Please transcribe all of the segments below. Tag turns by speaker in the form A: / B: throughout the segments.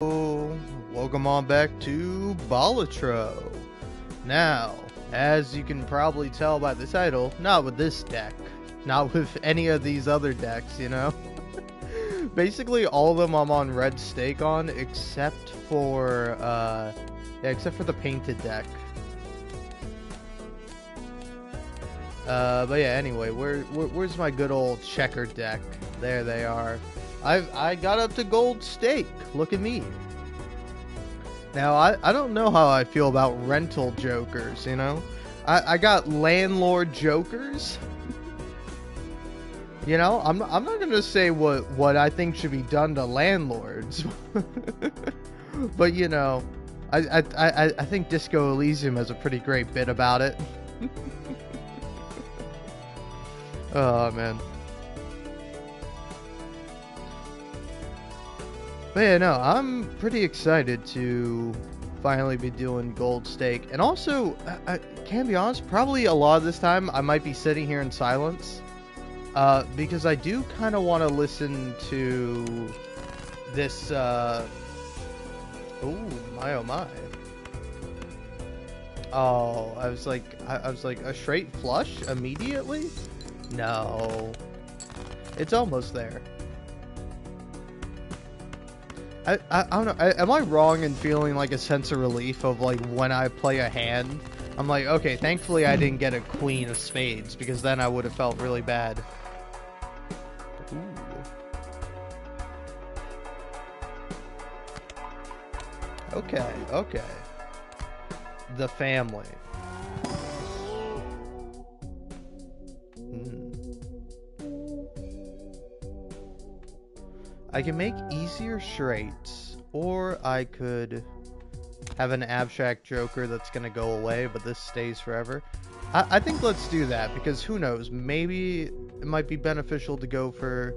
A: Welcome on back to Balatro. Now, as you can probably tell by the title, not with this deck. Not with any of these other decks, you know? Basically, all of them I'm on red stake on, except for the painted deck. But yeah, anyway, where's my good old checkered deck? There they are. I got up to gold stake. Look at me. Now, I don't know how I feel about rental jokers, you know? I got landlord jokers. You know, I'm not gonna say what I think should be done to landlords. But you know, I think Disco Elysium has a pretty great bit about it. Oh man. But yeah, no, I'm pretty excited to finally be doing gold stake. And also, I can't be honest, probably a lot of this time I might be sitting here in silence. Because I do kind of want to listen to this, oh my, oh my. Oh, I was like, a straight flush immediately? No. It's almost there. I don't know, am I wrong in feeling like a sense of relief of like when I play a hand? I'm like, okay, thankfully I didn't get a queen of spades, because then I would have felt really bad. Ooh. Okay, okay. The family. I can make easier straights, or I could have an abstract joker that's gonna go away, but this stays forever. I think let's do that, because who knows, maybe it might be beneficial to go for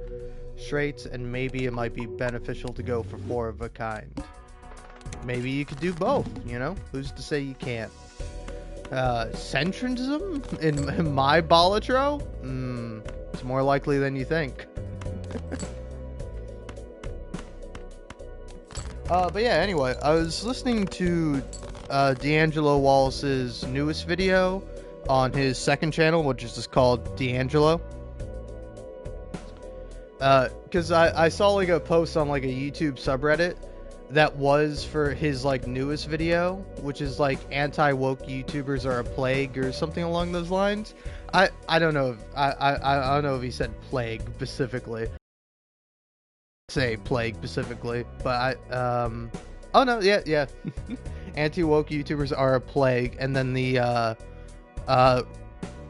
A: straights, and maybe it might be beneficial to go for four of a kind. Maybe you could do both, you know? Who's to say you can't? Centrism in my Balatro? It's more likely than you think. But yeah, anyway, I was listening to D'Angelo Wallace's newest video on his second channel, which is just called D'Angelo. Because I saw like a post on like a YouTube subreddit that was for his like newest video, which is like anti-woke YouTubers are a plague or something along those lines. I don't know if, I don't know if he said plague specifically. Say plague specifically, but oh no, yeah anti-woke YouTubers are a plague, and then the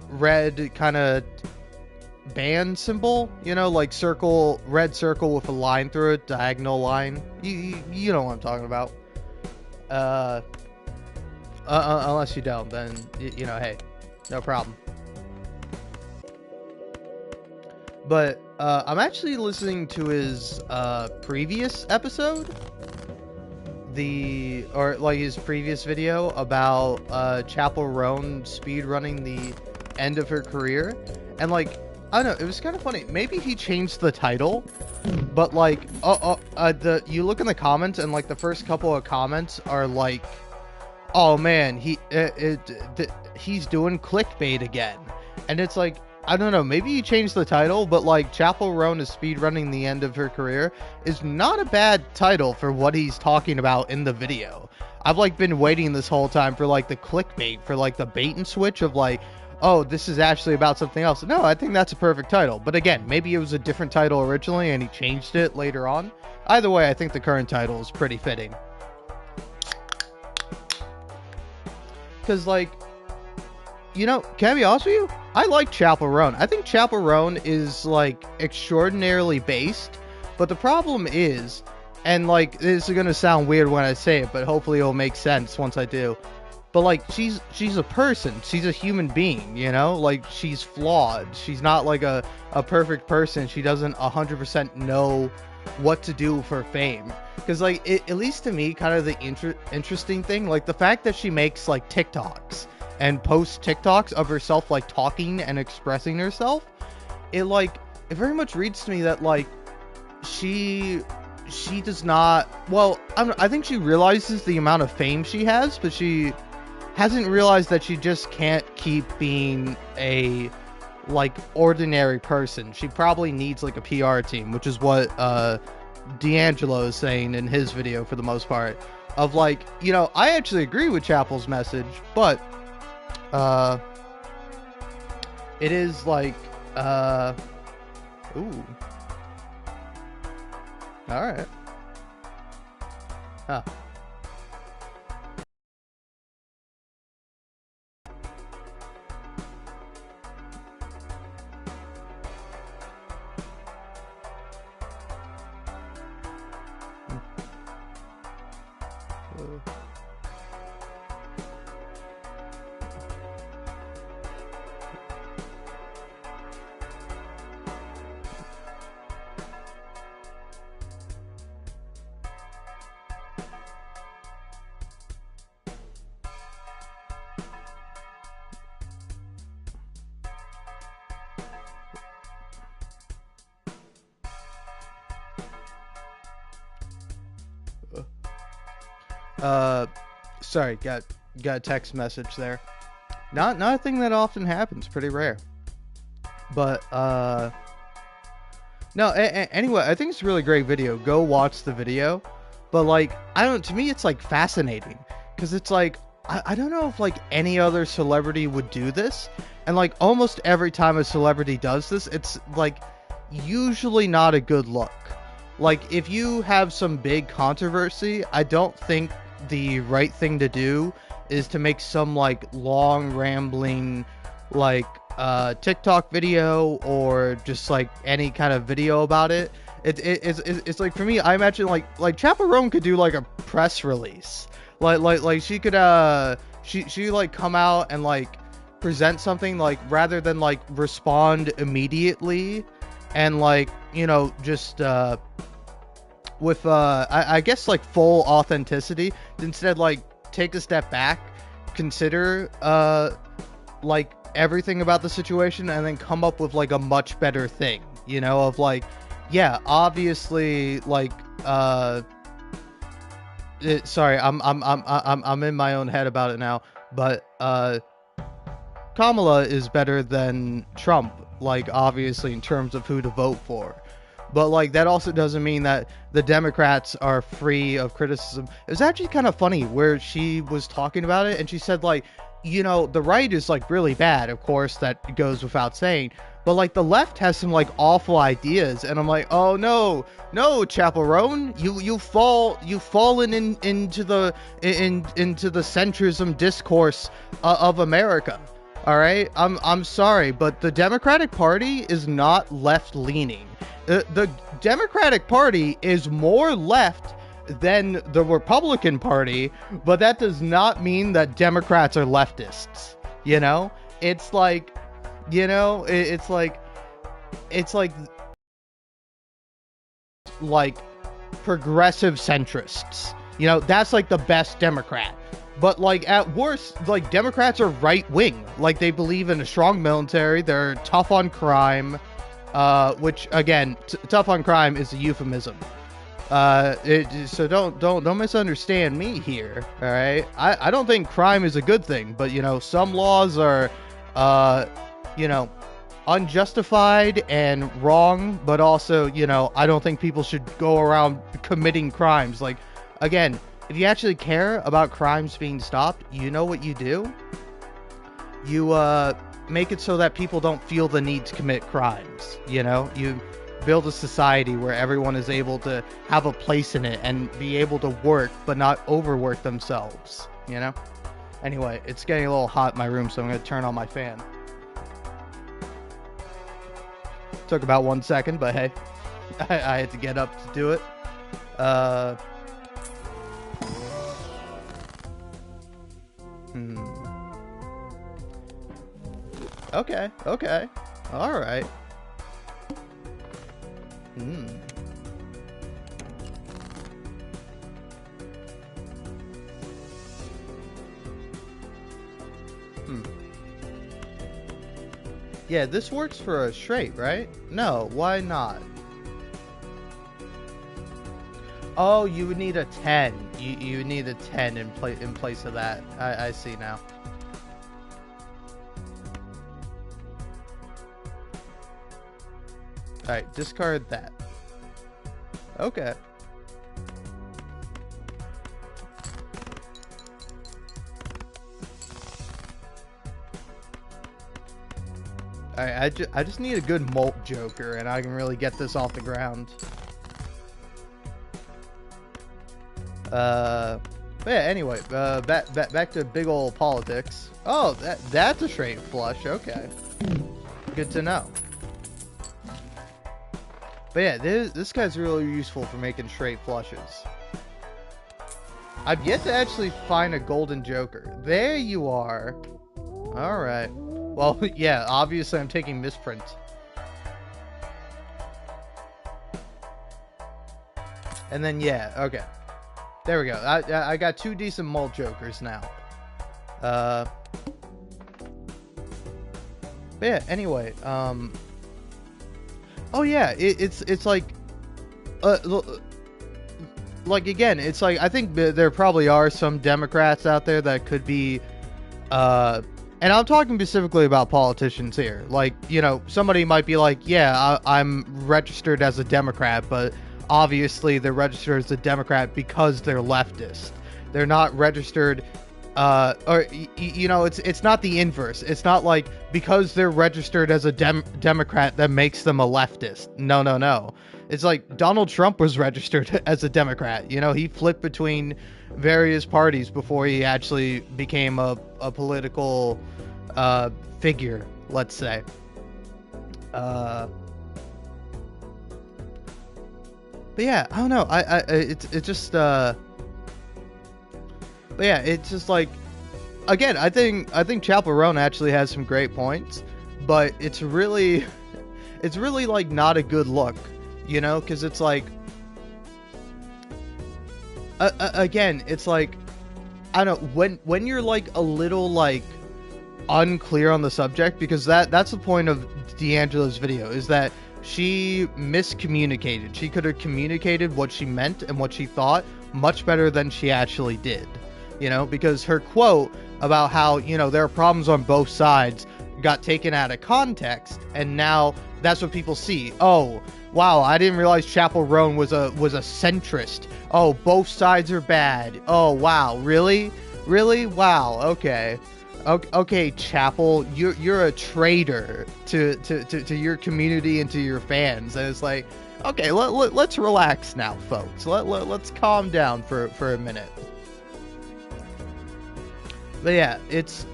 A: red kind of band symbol, you know, like red circle with a line through it, diagonal line, you know what I'm talking about. Unless you don't, then you know, hey, no problem. But I'm actually listening to his previous episode, his previous video about Chapel Roan speedrunning the end of her career, and like, I don't know, it was kind of funny. Maybe he changed the title, but like, you look in the comments, and like the first couple of comments are like, oh man, he's doing clickbait again, and it's like, I don't know, maybe he changed the title, but like Chapel Roan is speedrunning the end of her career is not a bad title for what he's talking about in the video. I've like been waiting this whole time for like the clickbait, for like the bait and switch of like, oh, this is actually about something else. No, I think that's a perfect title. But again, maybe it was a different title originally and he changed it later on. Either way, I think the current title is pretty fitting. Because like, you know, can I be honest with you? I like Chapel Roan. I think Chapel Roan is, like, extraordinarily based. But the problem is, and, like, this is going to sound weird when I say it, but hopefully it'll make sense once I do. But, like, she's a person. She's a human being, you know? Like, she's flawed. She's not, like, a perfect person. She doesn't 100% know what to do for fame. Because, like, at least to me, kind of the interesting thing, like, the fact that she makes, like, TikToks and posts TikToks of herself, like, talking and expressing herself, it very much reads to me that, like, she she does not. Well, I think she realizes the amount of fame she has, but she hasn't realized that she just can't keep being a like ordinary person. She probably needs like a PR team, which is what D'Angelo is saying in his video for the most part. Of like, you know, I actually agree with Chapel's message, but it is like ooh. Alright. Huh. Sorry, got a text message there. Not a thing that often happens, pretty rare. But no, anyway, I think it's a really great video. Go watch the video. But like, I don't, to me it's like fascinating because it's like I don't know if like any other celebrity would do this. And like almost every time a celebrity does this, it's like usually not a good look. Like if you have some big controversy, I don't think the right thing to do is to make some like long rambling like TikTok video or just like any kind of video about it. It's like, for me, I imagine like Chaperone could do like a press release, like she could she like come out and like present something, like rather than like respond immediately and like, you know, just with I guess like full authenticity. Instead, like take a step back, consider like everything about the situation, and then come up with like a much better thing, you know, of like, yeah, obviously like sorry, I'm in my own head about it now, but Kamala is better than Trump, like obviously in terms of who to vote for. But like that also doesn't mean that the Democrats are free of criticism. It was actually kind of funny where she was talking about it and she said like, you know, the right is like really bad, of course, that goes without saying, but like the left has some like awful ideas, and I'm like, oh no, Chaperone, you've fallen into the centrism discourse of America. All right, I'm sorry, but the Democratic Party is not left leaning. The Democratic Party is more left than the Republican Party, but that does not mean that Democrats are leftists. You know, it's like, you know, it's like progressive centrists. You know, that's like the best Democrat. But like at worst, like Democrats are right wing. Like they believe in a strong military. They're tough on crime, which again, tough on crime is a euphemism. So don't misunderstand me here. All right, I don't think crime is a good thing, but you know, some laws are, you know, unjustified and wrong. But also, you know, I don't think people should go around committing crimes. Like, again, if you actually care about crimes being stopped, you know what you do? You make it so that people don't feel the need to commit crimes. You know, you build a society where everyone is able to have a place in it and be able to work but not overwork themselves, you know? Anyway, it's getting a little hot in my room, so I'm going to turn on my fan. Took about 1 second, but hey, I had to get up to do it. Okay, all right. Yeah, this works for a straight, right? No, why not? Oh, you would need a 10. You would need a 10 in place of that. I see now. Alright, discard that. Okay. Alright, I just need a good Molt Joker, and I can really get this off the ground. But yeah, anyway, back to big ol' politics. Oh, that's a straight flush, okay. Good to know. But yeah, this guy's really useful for making straight flushes. I've yet to actually find a golden joker. There you are. Alright. Well, yeah, obviously I'm taking misprint. And then, yeah, okay. There we go. I got 2 decent Molt Jokers now. But yeah, anyway, oh yeah, it's like, again, it's like, I think there probably are some Democrats out there that could be, and I'm talking specifically about politicians here. Like, you know, somebody might be like, yeah, I'm registered as a Democrat, but obviously they're registered as a Democrat because they're leftist. They're not registered, or, you know, it's not the inverse. It's not like because they're registered as a Democrat that makes them a leftist. No, no, no. It's like Donald Trump was registered as a Democrat. You know, he flipped between various parties before he actually became a political figure, let's say. But yeah, I don't know. It's just but yeah, it's just like, again, I think Chapel Roan actually has some great points, but it's really like not a good look, you know, because it's like, again, it's like, I don't know, when you're like a little like unclear on the subject, because that's the point of D'Angelo's video, is that she miscommunicated. She could have communicated what she meant and what she thought much better than she actually did, you know, because her quote about how, you know, there are problems on both sides got taken out of context, and now that's what people see. Oh, wow, I didn't realize Chapel Roan was a centrist. Oh, both sides are bad. Oh, wow, really? Wow, okay. Okay, Chapel, you're a traitor to your community and to your fans. And it's like, okay, let's relax now, folks. Let's calm down for a minute. But yeah,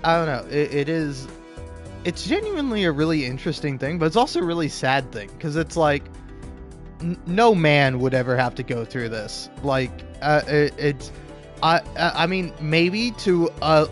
A: I don't know, it's genuinely a really interesting thing, but it's also a really sad thing, because it's like, no man would ever have to go through this. Like, I mean, maybe to a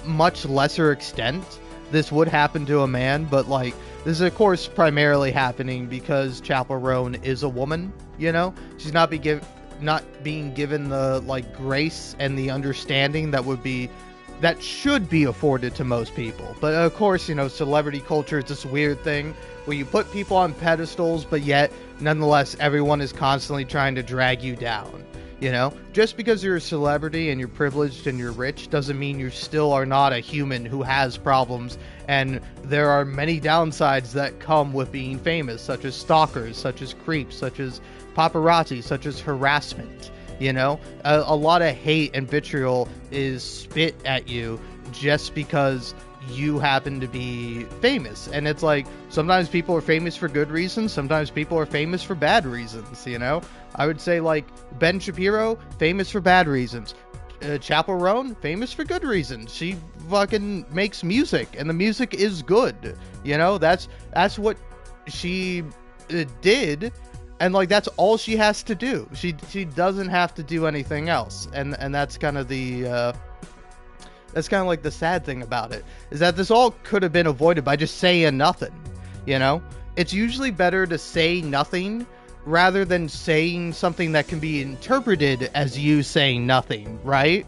A: much lesser extent this would happen to a man, but like, this is of course primarily happening because Chapel Roan is a woman, you know? She's not being given the like grace and the understanding that should be afforded to most people. But of course, you know, celebrity culture is this weird thing where you put people on pedestals, but yet nonetheless everyone is constantly trying to drag you down. You know, just because you're a celebrity and you're privileged and you're rich doesn't mean you still are not a human who has problems, and there are many downsides that come with being famous, such as stalkers, such as creeps, such as paparazzi, such as harassment. You know, a lot of hate and vitriol is spit at you just because you happen to be famous. And it's like, sometimes people are famous for good reasons, sometimes people are famous for bad reasons, you know? I would say, like, Ben Shapiro, famous for bad reasons. Chapel Roan, famous for good reasons. She fucking makes music, and the music is good, you know? That's what she did, and like, that's all she has to do. She doesn't have to do anything else, and that's kind of the that's kind of like the sad thing about it, is that this all could have been avoided by just saying nothing, you know? It's usually better to say nothing rather than saying something that can be interpreted as you saying nothing, right?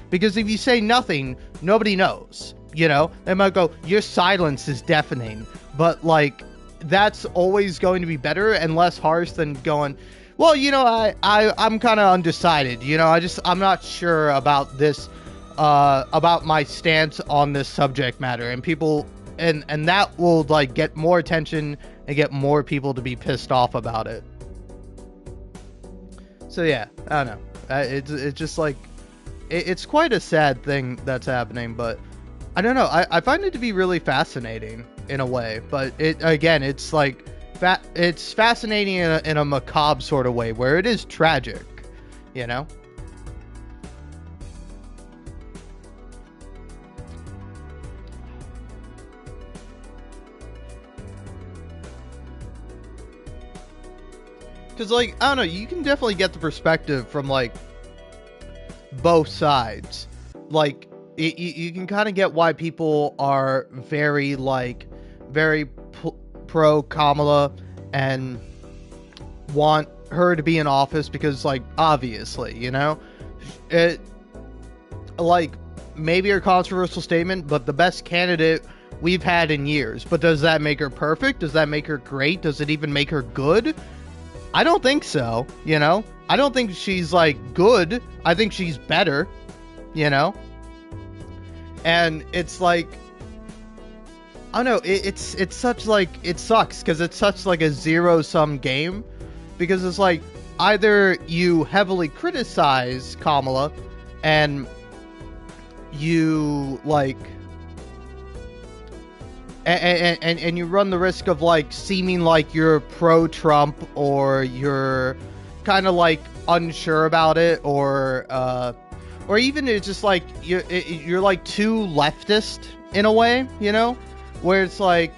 A: Because if you say nothing, nobody knows, you know? They might go, your silence is deafening, but like, that's always going to be better and less harsh than going, Well, I'm kind of undecided. I'm not sure about this, about my stance on this subject matter, and people, and that will like get more attention and get more people to be pissed off about it. So yeah, I don't know. It's just like, it's quite a sad thing that's happening, but I don't know. I find it to be really fascinating in a way, but it's like, it's fascinating in a macabre sort of way where it is tragic, you know? Because, like, I don't know, you can definitely get the perspective from, like, both sides. Like, you can kind of get why people are very, like, very pro Kamala and want her to be in office because, like, obviously, it, like, maybe a controversial statement, but the best candidate we've had in years. But does that make her perfect? Does that make her great? Does it even make her good? I don't think so, I don't think she's, like, good. I think she's better, And it's like, I don't know, it's such, like, it sucks, because it's such, like, a zero-sum game. Because it's like, either you heavily criticize Kamala, and you, like, and you run the risk of, like, seeming like you're pro-Trump, or you're kind of, like, unsure about it, or even it's just, like, you're like, too leftist, in a way, where it's like,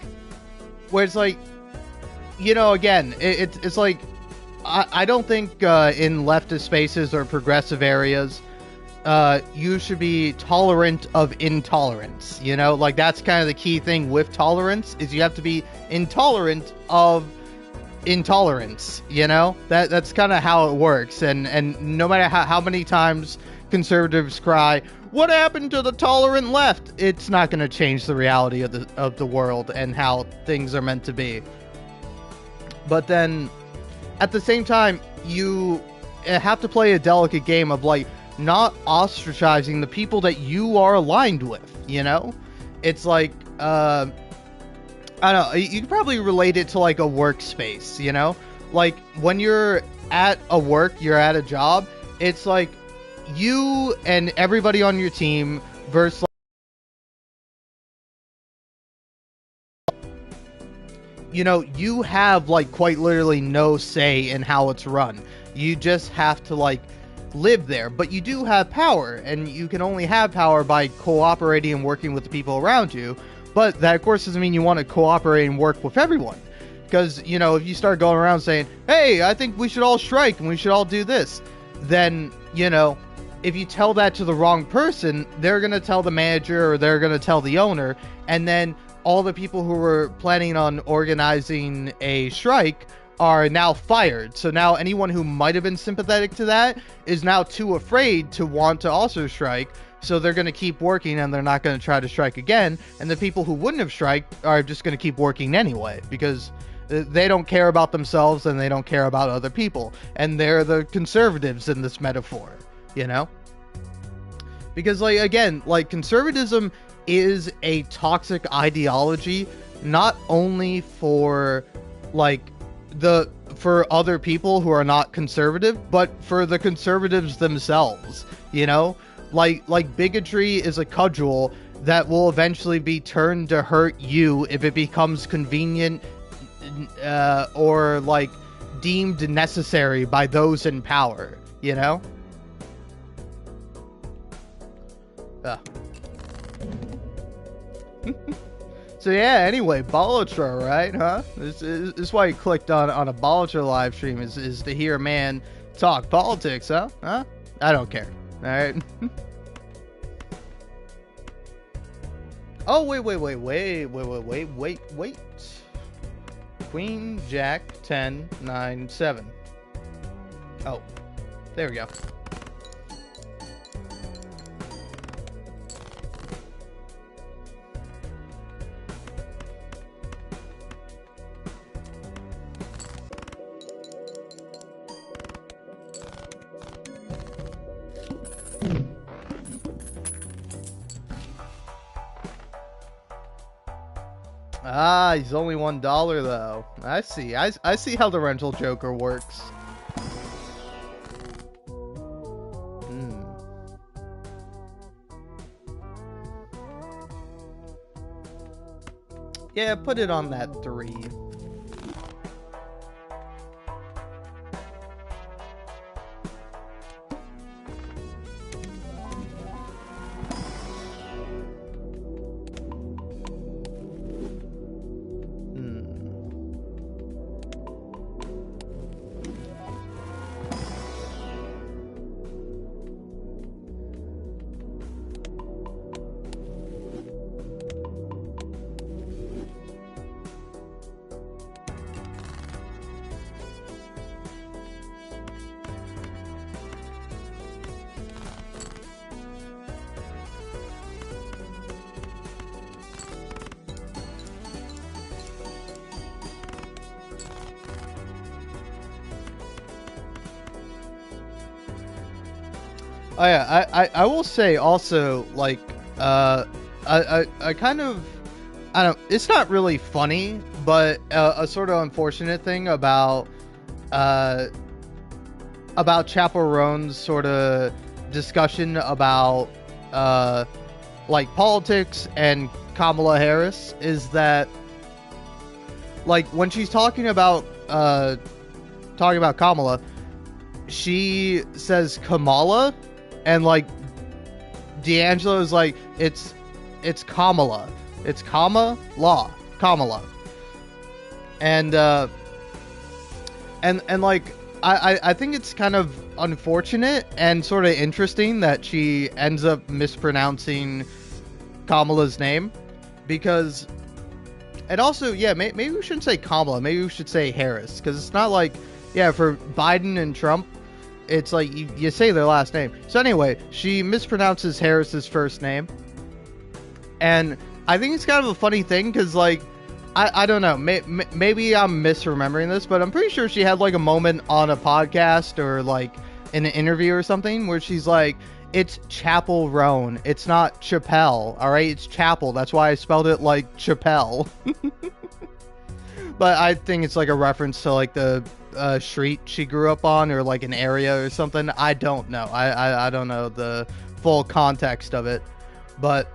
A: again, it's like, I don't think, in leftist spaces or progressive areas, you should be tolerant of intolerance, like, that's kind of the key thing with tolerance, is you have to be intolerant of intolerance, that's kind of how it works, and no matter how many times conservatives cry, what happened to the tolerant left, it's not going to change the reality of the world and how things are meant to be. But then, at the same time, you have to play a delicate game of, like, not ostracizing the people that you are aligned with, It's like, I don't know, you can probably relate it to, like, a workspace, Like, when you're at a work, you're at a job, it's like, you and everybody on your team versus, you have, like, quite literally no say in how it's run. You just have to, like, live there, but you do have power, and you can only have power by cooperating and working with the people around you. But that, of course, doesn't mean you want to cooperate and work with everyone, because, if you start going around saying, hey, I think we should all strike and we should all do this, then, if you tell that to the wrong person, they're going to tell the manager, or they're going to tell the owner, and then all the people who were planning on organizing a strike are now fired. So now anyone who might have been sympathetic to that is now too afraid to want to also strike. So they're going to keep working, and they're not going to try to strike again. And the people who wouldn't have striked are just going to keep working anyway, because they don't care about themselves and they don't care about other people. And they're the conservatives in this metaphor, Because, like, again, like, conservatism is a toxic ideology, not only for, like, for other people who are not conservative, but for the conservatives themselves, Like, bigotry is a cudgel that will eventually be turned to hurt you if it becomes convenient, or, like, deemed necessary by those in power, So yeah, anyway, Balatro, right, huh? This is why you clicked on a Balatro live stream, is to hear a man talk politics, huh? I don't care, alright? Oh, wait. Queen, Jack, 10, 9, 7. Oh, there we go. Ah, he's only $1 though. I see. I see how the rental Joker works. Hmm. Yeah, put it on that 3. Oh yeah, I will say also, like, I kind of, I don't, it's not really funny, but a sort of unfortunate thing about Chappell Roan's sort of discussion about like politics and Kamala Harris is that, like, when she's talking about Kamala, she says Kamala, and like D'Angelo is like, it's Kamala, it's Kamala, and like I think it's kind of unfortunate and sort of interesting that she ends up mispronouncing Kamala's name, because, and also, yeah, maybe we shouldn't say Kamala, maybe we should say Harris, because it's not like, yeah, for Biden and Trump, it's like you say their last name. So anyway, she mispronounces Harris's first name, and I think it's kind of a funny thing, because, like, I don't know, maybe I'm misremembering this, but I'm pretty sure she had like a moment on a podcast or like in an interview or something where she's like, it's Chappell Roan, it's not Chappelle, all right, it's Chapel, that's why I spelled it like Chappelle. But I think it's like a reference to like the street she grew up on, or like an area or something. I don't know. I don't know the full context of it, but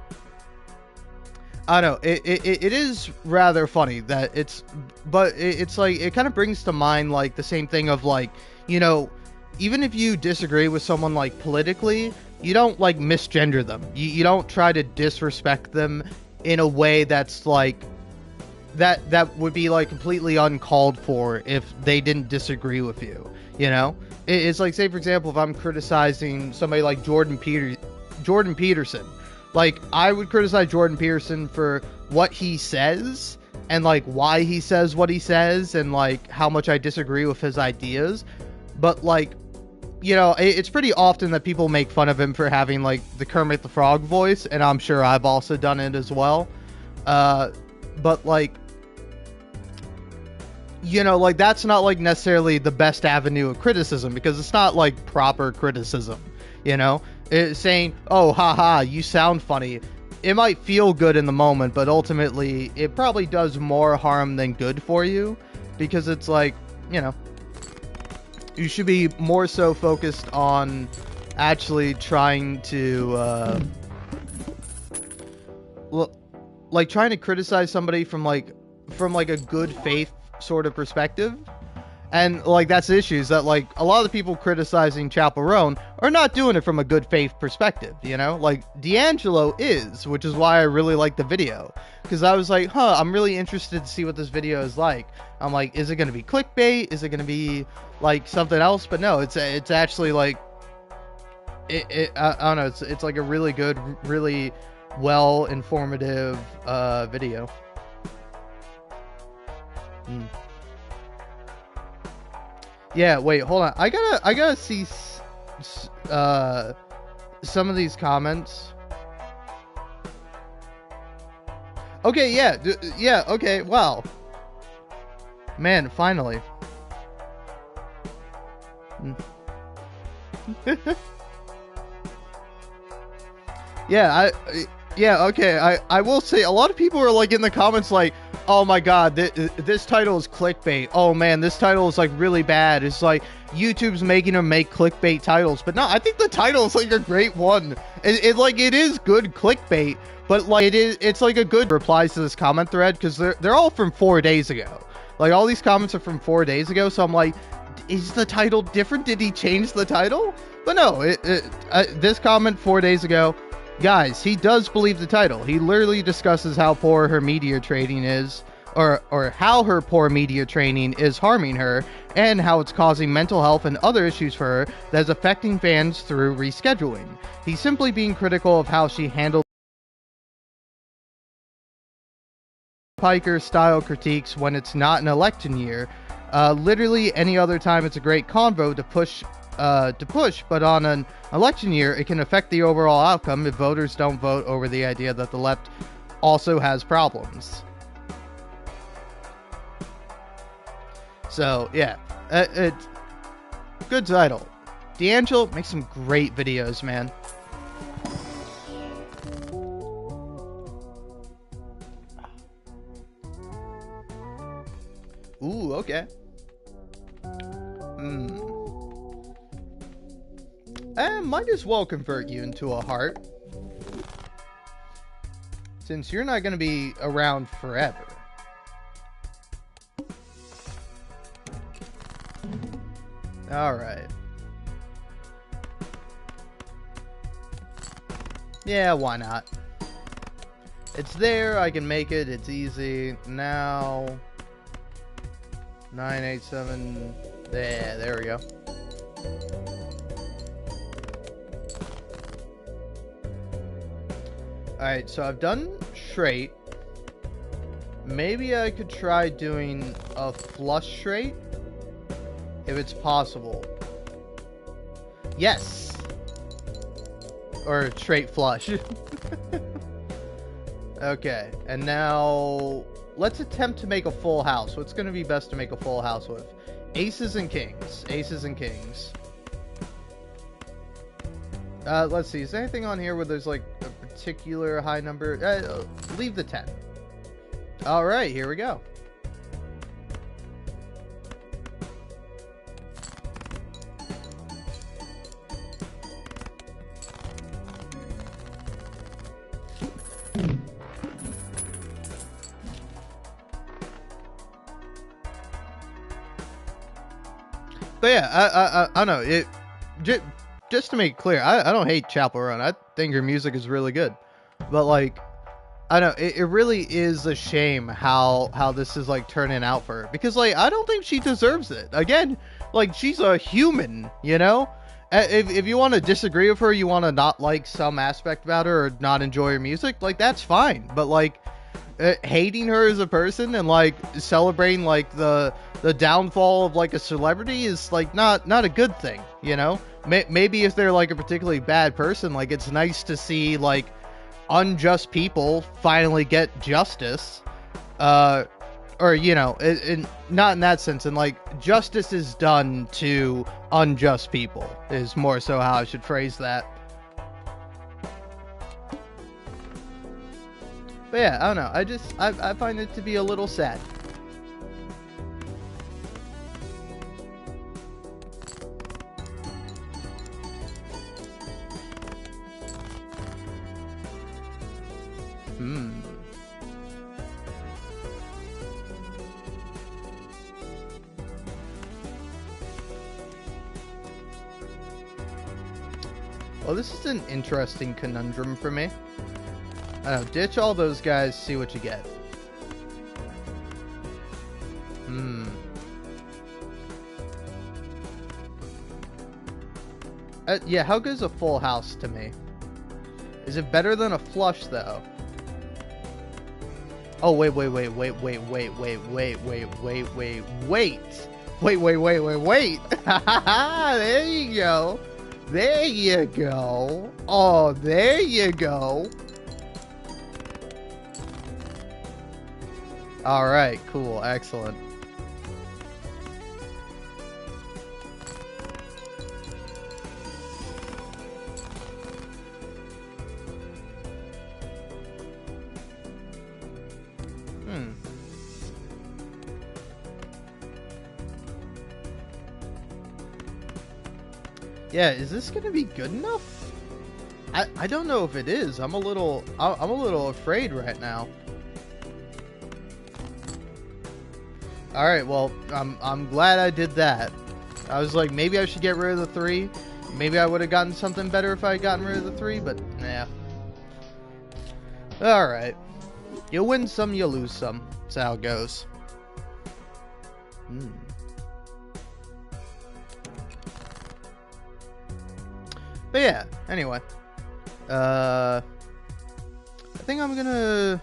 A: I don't know. It is rather funny that it's like, it kind of brings to mind like the same thing of, like, you know, even if you disagree with someone like politically, you don't like misgender them. You don't try to disrespect them in a way that's like, that would be like completely uncalled for if they didn't disagree with you, you know? It's like, say for example, if I'm criticizing somebody like Jordan Peterson, like, I would criticize Jordan Peterson for what he says and like why he says what he says and like how much I disagree with his ideas, but like, you know, it's pretty often that people make fun of him for having like the Kermit the Frog voice, and I'm sure I've also done it as well, but like, you know, like, that's not like necessarily the best avenue of criticism, because it's not like proper criticism, you know? It's saying, oh, haha, you sound funny. It might feel good in the moment, but ultimately it probably does more harm than good for you, because it's like, you know, you should be more so focused on actually trying to like trying to criticize somebody from like a good faith sort of perspective. And like, that's the issue, is that like a lot of the people criticizing Chappell Roan are not doing it from a good faith perspective, you know? Like, D'Angelo is, which is why I really like the video, because I was like, I'm really interested to see what this video is like. I'm like, is it going to be clickbait? Is it going to be like something else? But no, it's actually like, I don't know, it's like a really good, really well informative video. Yeah, wait, hold on. I gotta see some of these comments. Okay, yeah, yeah, okay, wow. Man, finally. Yeah, okay, I will say, a lot of people are like in the comments like, oh my god, this title is clickbait. Oh man, this title is like really bad. It's like YouTube's making them make clickbait titles. But no, I think the title is like a great one. It is good clickbait, but like it's like a good replies to this comment thread because they're all from 4 days ago. Like all these comments are from 4 days ago, so I'm like, is the title different? Did he change the title? But no, this comment 4 days ago, guys, he does believe the title. He literally discusses how poor her media training is, or how her poor media training is harming her, and how it's causing mental health and other issues for her that is affecting fans through rescheduling. He's simply being critical of how she handled Piker style critiques when it's not an election year. Literally any other time it's a great convo to push, but on an election year it can affect the overall outcome if voters don't vote over the idea that the left also has problems. So yeah, it's good title. D'Angelo makes some great videos, man. Ooh, okay. I might as well convert you into a heart, since you're not going to be around forever. Alright. Yeah, why not? It's there, I can make it, it's easy. Now... 987... There we go. Alright, so I've done straight. Maybe I could try doing a flush straight, if it's possible. Yes! Or straight flush. Okay, and now let's attempt to make a full house. What's going to be best to make a full house with? Aces and kings. Aces and kings. Let's see. Is there anything on here where there's like a particular high number? Leave the 10. Alright, here we go. But yeah, I don't know. Just to make it clear, I don't hate Chapel Run. I think her music is really good. But like, I don't know, it really is a shame how this is like turning out for her. Because like, I don't think she deserves it. Again, like, she's a human, you know? If you want to disagree with her, you want to not like some aspect about her or not enjoy her music, like, that's fine. But like, hating her as a person and like celebrating like the downfall of like a celebrity is like not a good thing, you know? Maybe if they're like a particularly bad person, like, it's nice to see like unjust people finally get justice, or you know, not in that sense, and like justice is done to unjust people is more so how I should phrase that. But yeah, I don't know. I find it to be a little sad. Well, this is an interesting conundrum for me. I don't know, ditch all those guys, see what you get. Yeah, how good is a full house to me? Is it better than a flush, though? Oh, wait. There you go. There you go. Oh, there you go. Alright, cool, excellent. Yeah, is this gonna be good enough? I don't know if it is. I'm a little afraid right now. All right, well, I'm glad I did that. I was like, maybe I should get rid of the 3. Maybe I would have gotten something better if I had gotten rid of the 3, but nah. All right, you win some, you lose some. That's how it goes. But yeah, anyway. I think I'm gonna...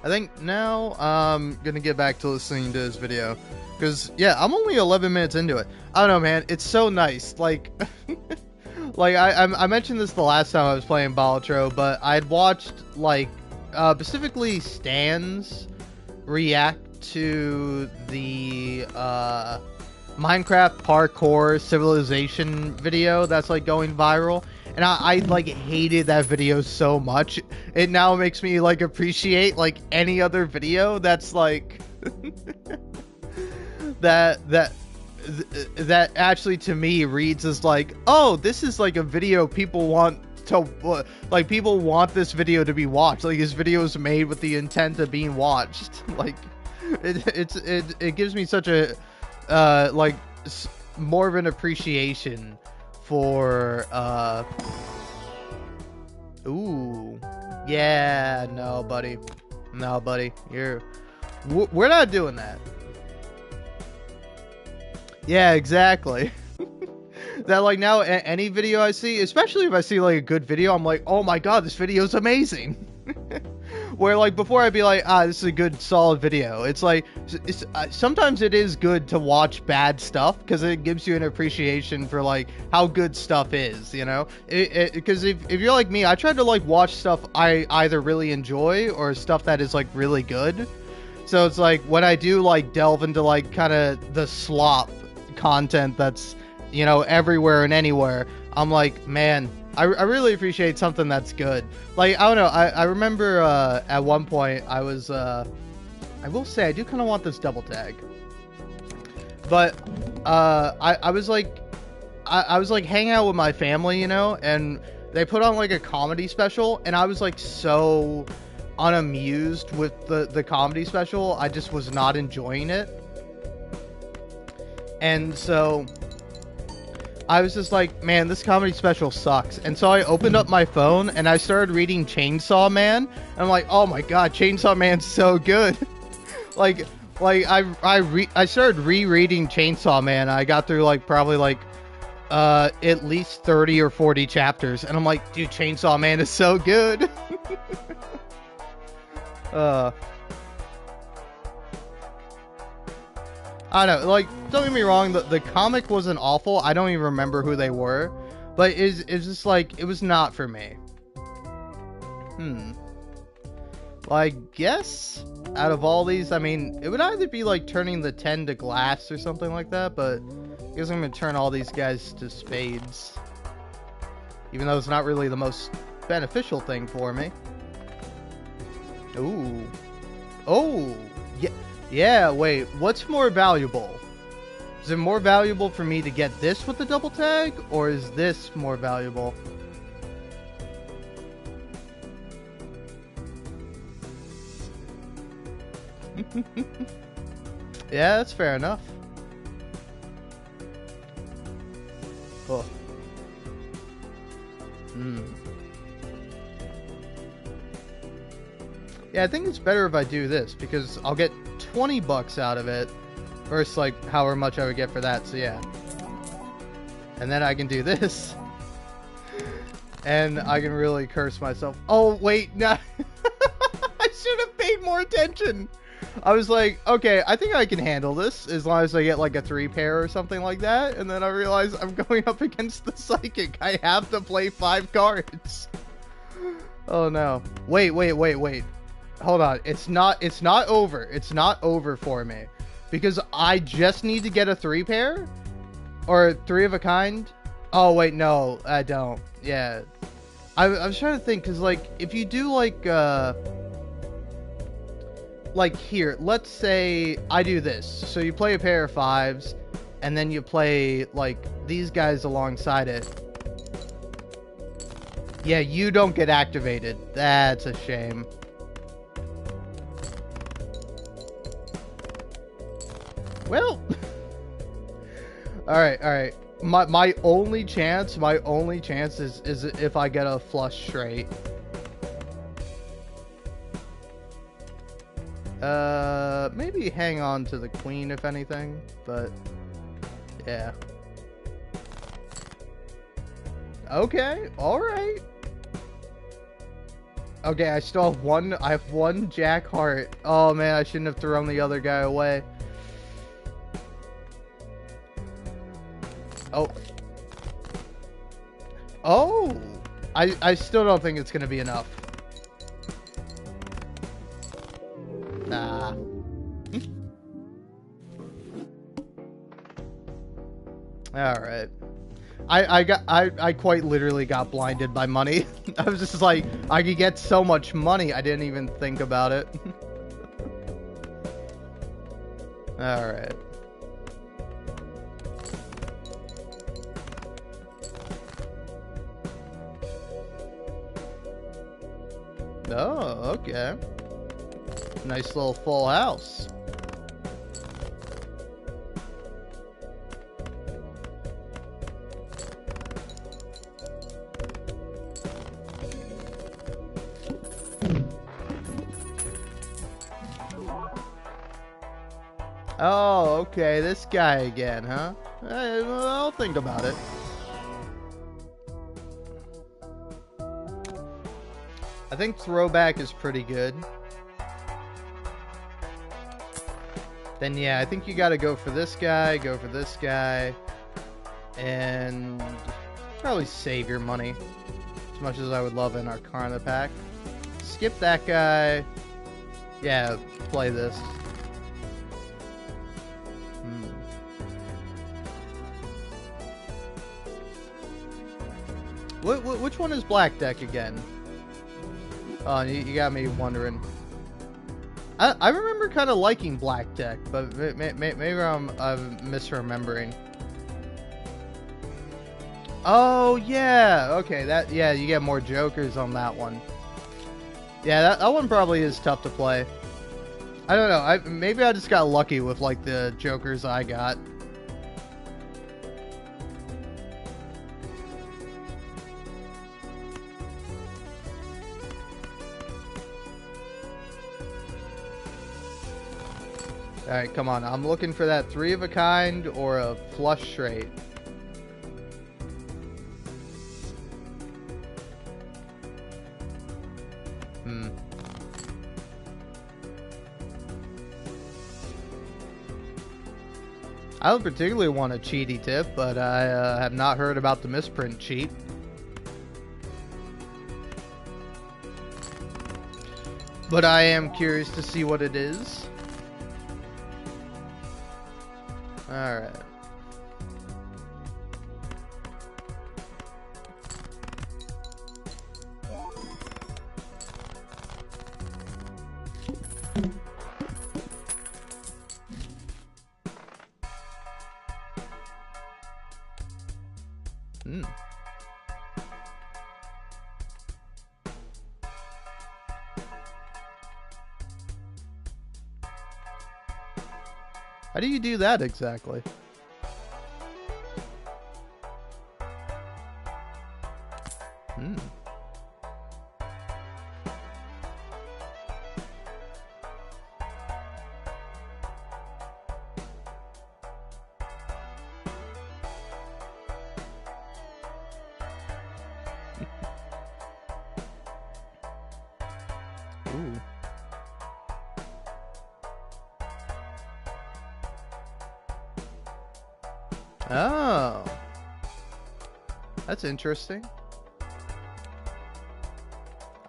A: I think now I'm gonna get back to listening to this video. Because, yeah, I'm only 11 minutes into it. I don't know, man. It's so nice. Like... Like, I mentioned this the last time I was playing Balatro, but I'd watched, like, specifically Stan's react to the Minecraft parkour civilization video that's, like, going viral. And I like, hated that video so much. It now makes me, like, appreciate, like, any other video that's, like... that actually to me reads as like, oh, this is like a video people want to, like, people want this video to be watched. Like, this video is made with the intent of being watched. Like, it gives me such a like more of an appreciation for ooh, yeah, no buddy, we're not doing that. Yeah, exactly. That, like, now any video I see, especially if I see, like, a good video, I'm like, oh my god, this video is amazing. Where, like, before I'd be like, this is a good, solid video. It's like, sometimes it is good to watch bad stuff, because it gives you an appreciation for, like, how good stuff is, you know? Because if you're like me, I try to, like, watch stuff I either really enjoy, or stuff that is, like, really good. So it's like, when I do, like, delve into, like, kind of the slop content that's, you know, everywhere and anywhere, I'm like, man, I really appreciate something that's good. Like, I don't know, I remember at one point I was I will say I do kind of want this double tag, but I was like hanging out with my family, you know, and they put on like a comedy special, and I was like so unamused with the comedy special. I just was not enjoying it. And so I was just like, man, this comedy special sucks. And so I opened up my phone and I started reading Chainsaw Man. And I'm like, oh my god, Chainsaw Man's so good. like I started rereading Chainsaw Man. I got through like probably like at least 30 or 40 chapters. And I'm like, dude, Chainsaw Man is so good. I don't know, like, don't get me wrong, the comic wasn't awful. I don't even remember who they were, but it's just like, it was not for me. Well, I guess out of all these, I mean, it would either be like turning the 10 to glass or something like that, but I guess I'm gonna turn all these guys to spades, even though it's not really the most beneficial thing for me. Ooh. Oh, yeah. Yeah, wait, what's more valuable? Is it more valuable for me to get this with the double tag, or is this more valuable? Yeah, that's fair enough. Oh. Yeah, I think it's better if I do this, because I'll get 20 bucks out of it versus like however much I would get for that. So yeah, and then I can do this and I can really curse myself. Oh wait, no. I should have paid more attention. I was like, okay, I think I can handle this as long as I get like a 3-pair or something like that. And then I realized I'm going up against the psychic. I have to play 5 cards. Oh no, wait, hold on, it's not over. It's not over for me, because I just need to get a 3-pair or 3 of a kind. Oh wait, no, I don't. Yeah, I was trying to think, because, like, if you do, like here, let's say I do this. So you play a pair of 5s, and then you play, like, these guys alongside it. Yeah, you don't get activated. That's a shame. Well, all right. My only chance is if I get a flush straight. Maybe hang on to the queen if anything, but yeah. Okay, all right. Okay, I still have one. I have one jack heart. Oh man, I shouldn't have thrown the other guy away. Oh. Oh! I still don't think it's gonna be enough. Nah. Alright. I quite literally got blinded by money. I was just like, I could get so much money, I didn't even think about it. Alright. Oh, okay. Nice little full house. Oh, okay, this guy again, huh? I'll think about it. I think throwback is pretty good. Then yeah, I think you gotta go for this guy, and probably save your money. As much as I would love an Arcana pack. Skip that guy. Yeah, play this. Which one is black deck again? Oh, you got me wondering. I remember kind of liking black deck, but maybe I'm misremembering. Oh yeah, okay, yeah, you get more jokers on that one. Yeah, that one probably is tough to play. I don't know. Maybe I just got lucky with like the jokers I got. Alright, come on. I'm looking for that 3 of a kind or a flush straight. I don't particularly want a cheaty tip, but I have not heard about the misprint cheat. But I am curious to see what it is. Alright. How do you do that exactly? Ooh. Oh, that's interesting.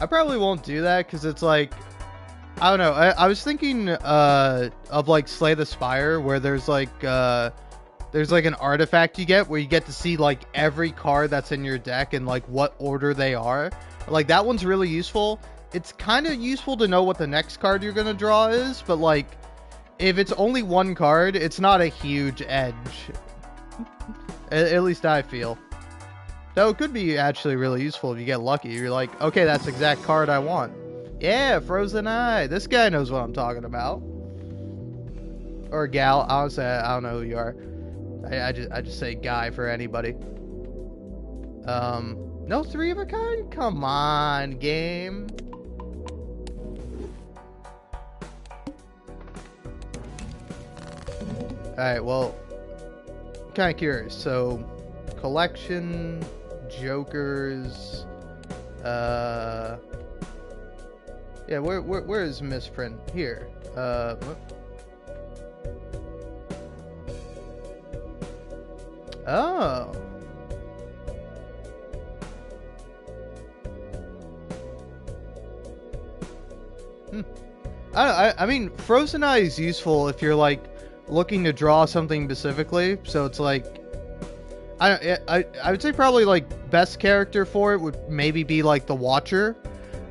A: I probably won't do that because it's like, I don't know. I was thinking of like Slay the Spire, where there's like there's like an artifact you get where you get to see like every card that's in your deck and like what order they are. Like that one's really useful. It's kind of useful to know what the next card you're gonna draw is, but like if it's only one card, it's not a huge edge. At least I feel. Though it could be actually really useful if you get lucky. You're like, okay, that's the exact card I want. Yeah, Frozen Eye. This guy knows what I'm talking about. Or gal. Honestly, I don't know who you are. I just say guy for anybody. No 3 of a kind? Come on, game. Alright, well, I'm kind of curious. So, collection, Jokers, yeah, where is misprint? Here. Oh. I mean, Frozen Eye is useful if you're like looking to draw something specifically. So it's like, I would say probably like best character for it would maybe be like the Watcher,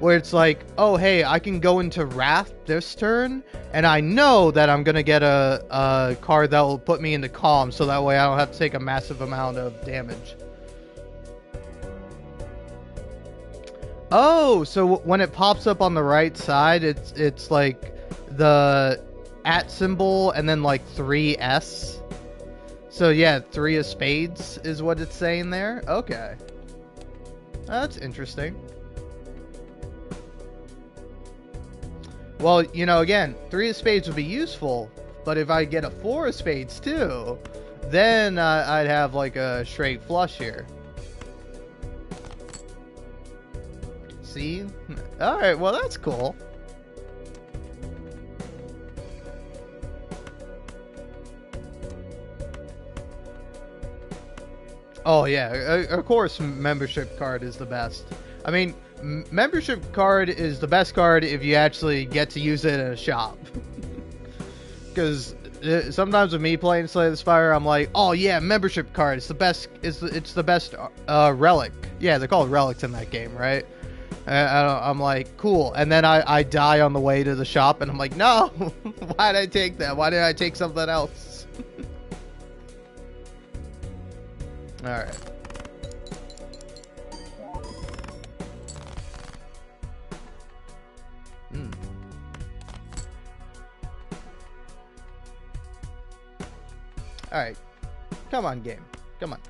A: where it's like, oh hey, I can go into Wrath this turn, and I know that I'm gonna get a card that will put me into Calm, so that way I don't have to take a massive amount of damage. Oh, so when it pops up on the right side, it's like the @ symbol and then like 3S. So yeah, 3 of spades is what it's saying there. Okay. That's interesting. Well, you know, again, 3 of spades would be useful, but if I get a 4 of spades too, then I'd have like a straight flush here. See? Alright, well that's cool. Oh yeah, of course membership card is the best. I mean, membership card is the best card if you actually get to use it in a shop. Because sometimes with me playing Slay the Spire, I'm like, oh yeah, membership card, it's the best, it's the best relic. Yeah, they're called relics in that game, right? I'm like, cool. And then I die on the way to the shop, and I'm like, no, why did I take that? Why did I take something else? Alright. Alright. Come on, game. Come on.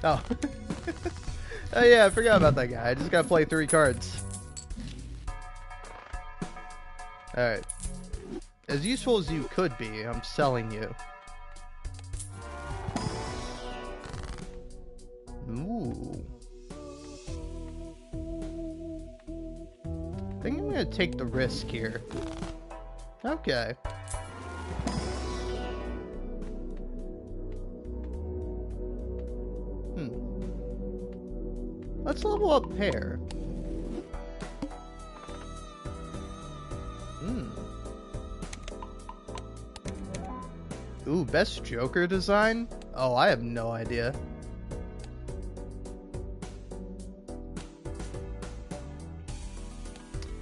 A: Oh. Oh yeah, I forgot about that guy. I just gotta play 3 cards. Alright. As useful as you could be, I'm selling you. Ooh. I think I'm gonna take the risk here. Okay. Let's level up Pear. Ooh, best Joker design? Oh, I have no idea.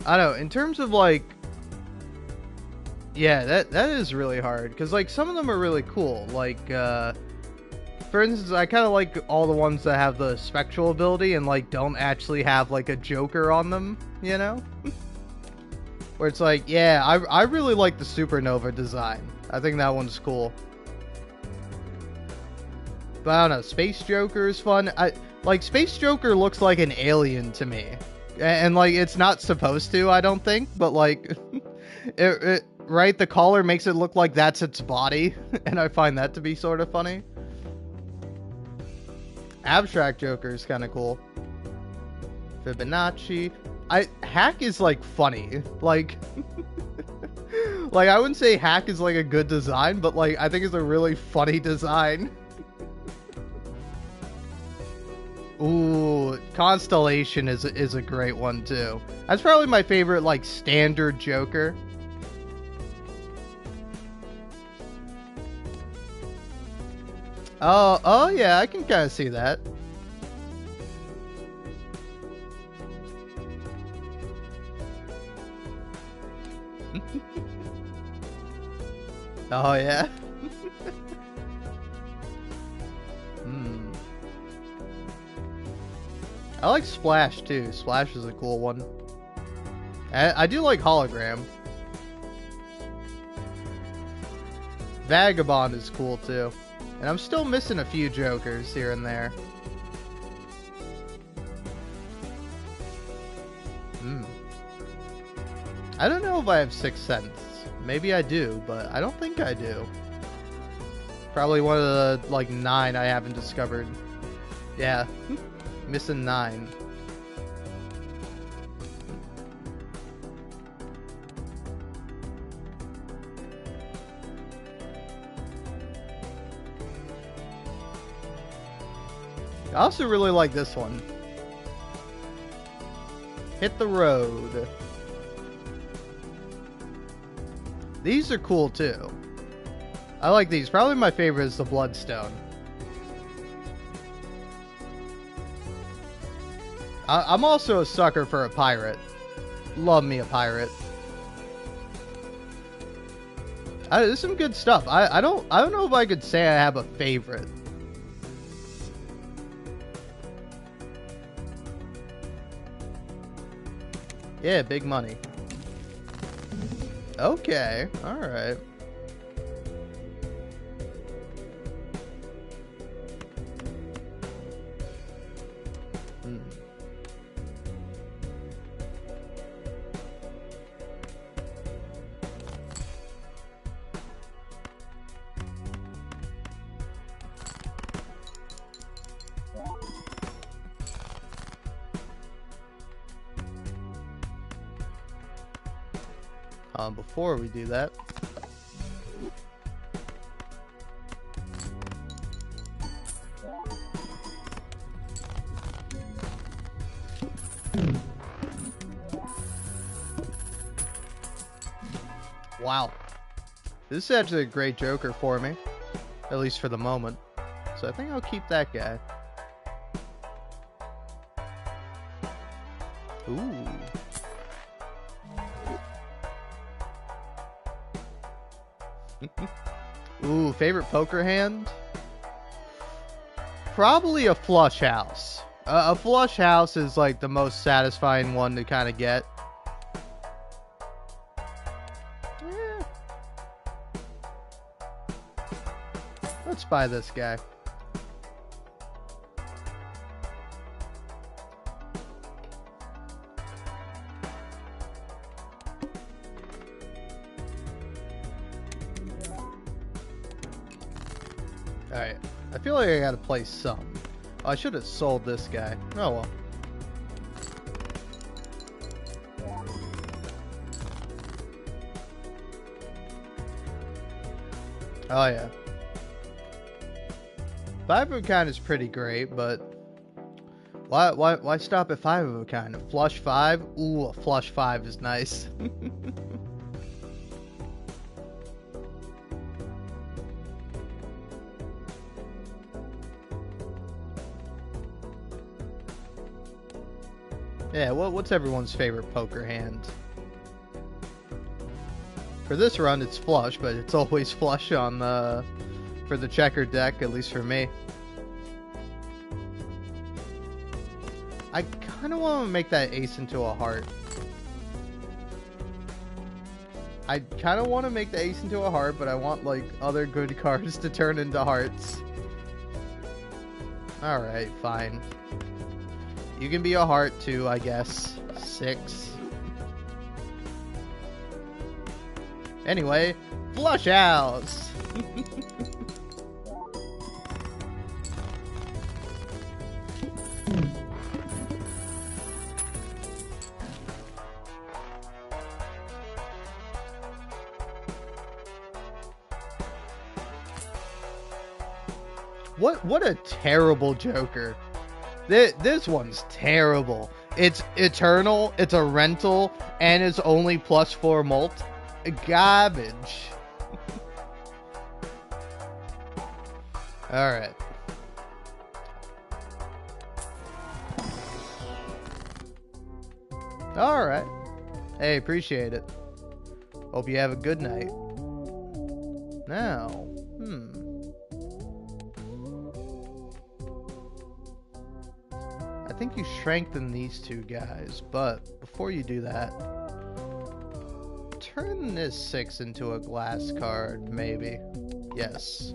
A: I don't know, in terms of like... Yeah, that is really hard, because like some of them are really cool. Like, for instance, I kind of like all the ones that have the spectral ability and like don't actually have like a Joker on them, you know? Where it's like, yeah, I really like the Supernova design. I think that one's cool. But I don't know, Space Joker is fun. Like, Space Joker looks like an alien to me. And like, it's not supposed to, I don't think, but like, right, the collar makes it look like that's its body, and I find that to be sort of funny. Abstract Joker is kind of cool. Fibonacci. Hack is like funny. Like, like I wouldn't say Hack is like a good design, but like I think it's a really funny design. Ooh, Constellation is a great one too. That's probably my favorite like standard Joker. Oh yeah, I can kind of see that. Oh yeah. Hmm. I like Splash too. Splash is a cool one. I do like Hologram. Vagabond is cool too. And I'm still missing a few Jokers here and there. Hmm. I don't know if I have Sixth Sense. Maybe I do, but I don't think I do. Probably one of the, like, 9 I haven't discovered. Yeah. Missing 9. I also really like this one. Hit the Road. These are cool too. I like these. Probably my favorite is the Bloodstone. I'm also a sucker for a pirate. Love me a pirate. There's some good stuff. I don't know if I could say I have a favorite. Yeah, big money. Okay, alright. Before we do that, wow, this is actually a great Joker for me, at least for the moment. So I think I'll keep that guy. Ooh. Ooh, favorite poker hand? Probably a flush house. A flush house is like the most satisfying one to kind of get. Yeah. Let's buy this guy. Alright, I feel like I gotta play some. Oh, I should have sold this guy. Oh well. Oh yeah. 5 of a kind is pretty great, but why stop at 5 of a kind? A flush 5? Ooh, a flush 5 is nice. Yeah, what's everyone's favorite poker hand? For this run, it's flush, but it's always flush on the for the checker deck, at least for me. I kind of want to make that ace into a heart. I kind of want to make the ace into a heart, but I want like other good cards to turn into hearts. Alright, fine. You can be a heart too, I guess. 6. Anyway, flush house! What a terrible Joker. This one's terrible. It's eternal, it's a rental, and it's only +4 mult. Garbage. Alright. Alright. Hey, appreciate it. Hope you have a good night. Now, I think you strengthen these two guys, but before you do that, turn this 6 into a glass card, maybe. Yes.